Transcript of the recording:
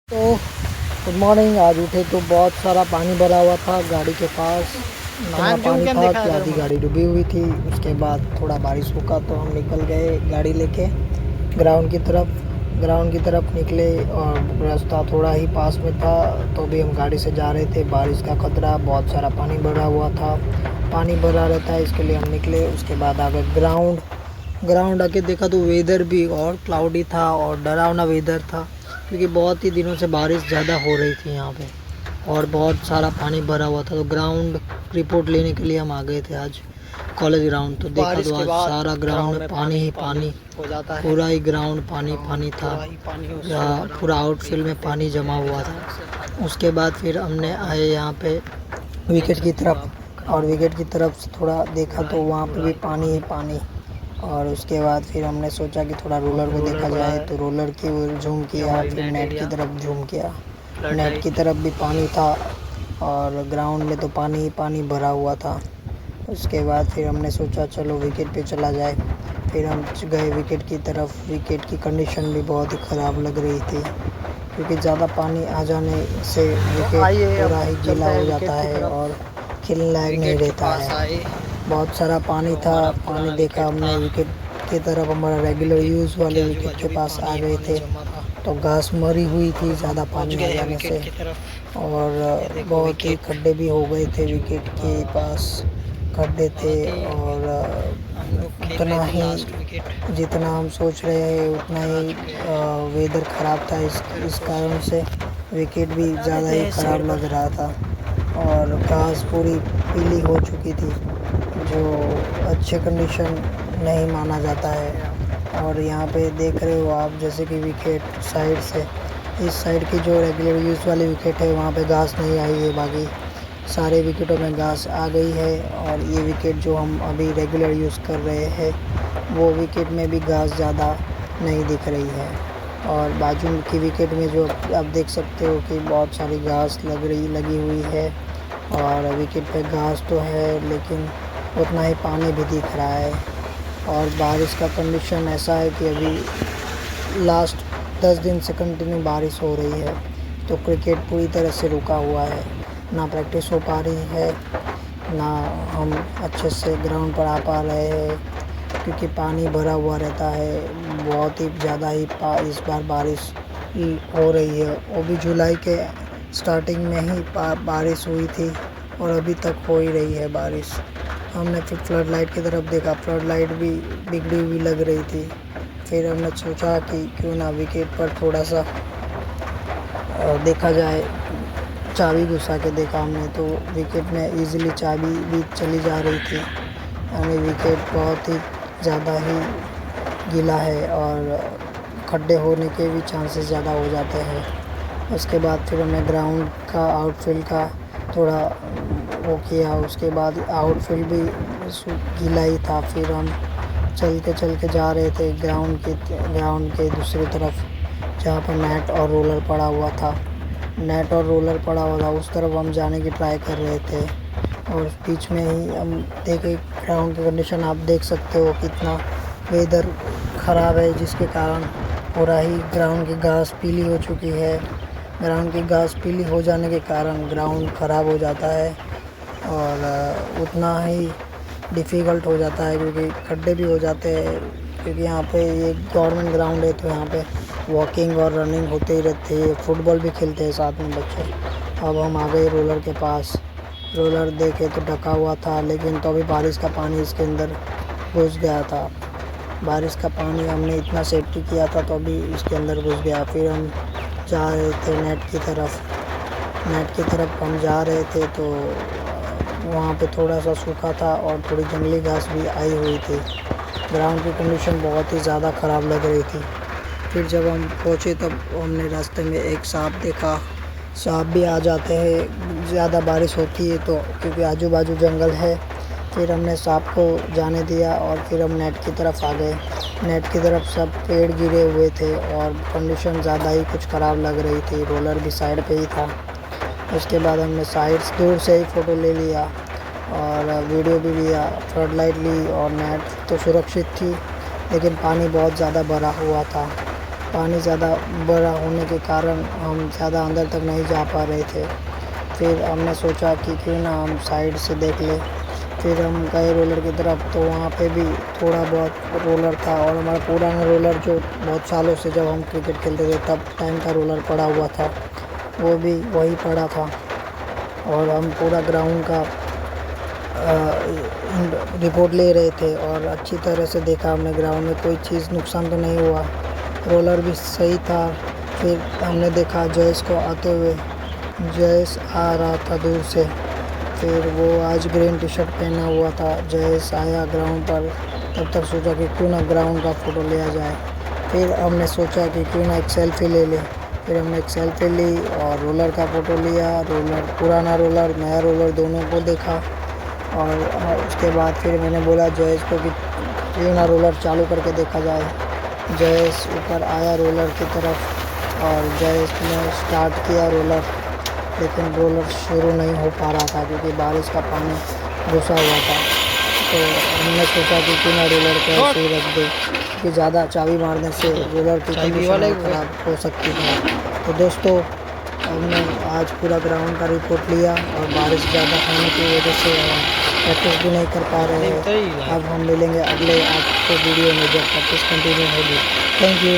तो good morning. आज उठे तो बहुत सारा पानी भरा हुआ था गाड़ी के पास। इतना पानी था कि आधी गाड़ी डूबी हुई थी। उसके बाद थोड़ा बारिश रुका तो हम निकल गए गाड़ी लेके ग्राउंड की तरफ निकले और रास्ता थोड़ा ही पास में था तो भी हम गाड़ी से जा रहे थे। बारिश का खतरा, बहुत सारा पानी भरा हुआ था। पानी भरा रहता है इसके लिए हम निकले। उसके बाद आगे ग्राउंड आके देखा तो वेदर भी और क्लाउडी था और डरावना वेदर था, क्योंकि बहुत ही दिनों से बारिश ज़्यादा हो रही थी यहाँ पे और बहुत सारा पानी भरा हुआ था। तो ग्राउंड रिपोर्ट लेने के लिए हम आ गए थे आज कॉलेज ग्राउंड। तो देखा तो आज सारा ग्राउंड में पानी ही पानी हो जाता है। पूरा ही ग्राउंड पानी था, पूरा आउटफील्ड में पानी जमा हुआ था। उसके बाद फिर हमने आए यहाँ पे विकेट की तरफ और विकेट की तरफ से थोड़ा देखा तो वहाँ पे भी पानी ही पानी। और उसके बाद फिर हमने सोचा कि थोड़ा रोलर को देखा जाए, तो रोलर की ओर झूम किया, फिर नेट की तरफ झूम किया। नेट की तरफ भी पानी था और ग्राउंड में तो पानी ही पानी भरा हुआ था। उसके बाद फिर हमने सोचा चलो विकेट पे चला जाए। फिर हम गए विकेट की तरफ। विकेट की कंडीशन भी बहुत ही ख़राब लग रही थी, क्योंकि ज़्यादा पानी आ जाने से विकेट पूरा ही गीला हो जाता है और खेलने लायक नहीं रहता है। बहुत सारा पानी था। पानी देखा हमने विकेट की तरफ, हमारा रेगुलर यूज़ वाले विकेट के पास आ गए थे तो घास मरी हुई थी ज़्यादा पानी आ जाने से, और बहुत ही खड्डे भी हो गए थे। विकेट के पास खड्डे थे और उतना ही जितना हम सोच रहे हैं उतना ही वेदर ख़राब था। इस कारण से विकेट भी ज़्यादा ही ख़राब लग रहा था और घास पूरी पीली हो चुकी थी, जो अच्छे कंडीशन नहीं माना जाता है। और यहाँ पे देख रहे हो आप, जैसे कि विकेट साइड से, इस साइड की जो रेगुलर यूज़ वाली विकेट है वहाँ पे घास नहीं आई है, बाकी सारे विकेटों में घास आ गई है। और ये विकेट जो हम अभी रेगुलर यूज़ कर रहे हैं वो विकेट में भी घास ज़्यादा नहीं दिख रही है। और बाजू की विकेट में जो आप देख सकते हो कि बहुत सारी घास लगी हुई है। और विकेट पे घास तो है लेकिन उतना ही पानी भी दिख रहा है। और बारिश का कंडीशन ऐसा है कि अभी लास्ट 10 दिन से कंटिन्यू बारिश हो रही है, तो क्रिकेट पूरी तरह से रुका हुआ है। ना प्रैक्टिस हो पा रही है, ना हम अच्छे से ग्राउंड पर आ पा रहे हैं, क्योंकि पानी भरा हुआ रहता है। बहुत ही ज़्यादा ही इस बार बारिश हो रही है। वो भी जुलाई के स्टार्टिंग में ही बारिश हुई थी और अभी तक हो ही रही है बारिश। हमने फिर फ्लड लाइट की तरफ देखा, फ्लड लाइट भी बिगड़ी हुई लग रही थी। फिर हमने सोचा कि क्यों ना विकेट पर थोड़ा सा देखा जाए। चाबी घुसा के देखा हमने तो विकेट में इजीली चाबी भी चली जा रही थी, यानी विकेट बहुत ही ज़्यादा ही गीला है और खड्डे होने के भी चांसेस ज़्यादा हो जाते हैं। उसके बाद फिर हमने ग्राउंड का आउटफील्ड का थोड़ा वो किया। उसके बाद आउटफील्ड भी गीला ही था। फिर हम चल के जा रहे थे ग्राउंड के दूसरी तरफ, जहाँ पर नेट और रोलर पड़ा हुआ था। उस तरफ हम जाने की ट्राई कर रहे थे। और बीच में ही हम देखे ग्राउंड की कंडीशन, आप देख सकते हो कितना वेदर ख़राब है, जिसके कारण पूरा ही ग्राउंड की घास पीली हो चुकी है। ग्राउंड की घास पीली हो जाने के कारण ग्राउंड ख़राब हो जाता है और उतना ही डिफ़िकल्ट हो जाता है, क्योंकि खड्डे भी हो जाते हैं। क्योंकि यहाँ पे ये गवर्नमेंट ग्राउंड है तो यहाँ पे वॉकिंग और रनिंग होते ही रहती है। फुटबॉल भी खेलते हैं साथ में बच्चे। अब हम आ गए रोलर के पास। रोलर देखे तो ढका हुआ था, लेकिन तो अभी बारिश का पानी इसके अंदर घुस गया था। बारिश का पानी हमने इतना सेफ्टी किया था तो अभी इसके अंदर घुस गया। फिर हम जा रहे थे नेट की तरफ हम जा रहे थे तो वहाँ पे थोड़ा सा सूखा था और थोड़ी जंगली घास भी आई हुई थी। ग्राउंड की कंडीशन बहुत ही ज़्यादा ख़राब लग रही थी। फिर जब हम पहुँचे तब हमने रास्ते में एक सांप देखा। सांप भी आ जाते हैं ज़्यादा बारिश होती है तो, क्योंकि आजू बाजू जंगल है। फिर हमने सांप को जाने दिया और फिर हम नेट की तरफ आ गए। नेट की तरफ सब पेड़ गिरे हुए थे और कंडीशन ज़्यादा ही कुछ ख़राब लग रही थी। रोलर भी साइड पे ही था। उसके बाद हमने साइड्स दूर से ही फ़ोटो ले लिया और वीडियो भी लिया, फ्लड लाइट ली। और नेट तो सुरक्षित थी, लेकिन पानी बहुत ज़्यादा भरा हुआ था पानी ज़्यादा बड़ा होने के कारण हम ज़्यादा अंदर तक नहीं जा पा रहे थे। फिर हमने सोचा कि क्यों ना हम साइड से देख लें। फिर हम गए रोलर की तरफ, तो वहाँ पे भी थोड़ा बहुत रोलर था और हमारा पुराना रोलर जो बहुत सालों से जब हम क्रिकेट खेलते थे तब टाइम का रोलर पड़ा हुआ था, वो भी वही पड़ा था। और हम पूरा ग्राउंड का रिपोर्ट ले रहे थे और अच्छी तरह से देखा हमने, ग्राउंड में कोई चीज़ नुकसान तो नहीं हुआ, रोलर भी सही था। फिर हमने देखा जयेश को आते हुए, जयेश आ रहा था दूर से। फिर वो आज ग्रीन टी शर्ट पहना हुआ था। जयेश आया ग्राउंड पर, तब तक सोचा कि क्यों ना ग्राउंड का फ़ोटो लिया जाए। फिर हमने सोचा कि क्यों ना एक सेल्फ़ी ले लें। फिर हमने एक सेल्फ़ी ली और रोलर का फ़ोटो लिया। रोलर, पुराना रोलर, नया रोलर दोनों को देखा। और उसके बाद फिर मैंने बोला जयेश को कि क्यों ना रोलर चालू करके देखा जाए। जयेश ऊपर आया रोलर की तरफ और जयेश ने स्टार्ट किया रोलर, लेकिन रोलर शुरू नहीं हो पा रहा था क्योंकि बारिश का पानी घुसा हुआ था। तो हमने सोचा कि क्यों ना रोलर को ऐसे ही रख दे, क्योंकि ज़्यादा चाबी मारने से रोलर की कंडीशन खराब हो सकती है। तो दोस्तों, हमने आज पूरा ग्राउंड का रिपोर्ट लिया और बारिश ज़्यादा होने की वजह से प्रैक्टिस भी नहीं कर पा रहे हैं। अब हम मिलेंगे अगले आपको वीडियो में जब प्रैक्टिस कंटिन्यू होगी। Thank you.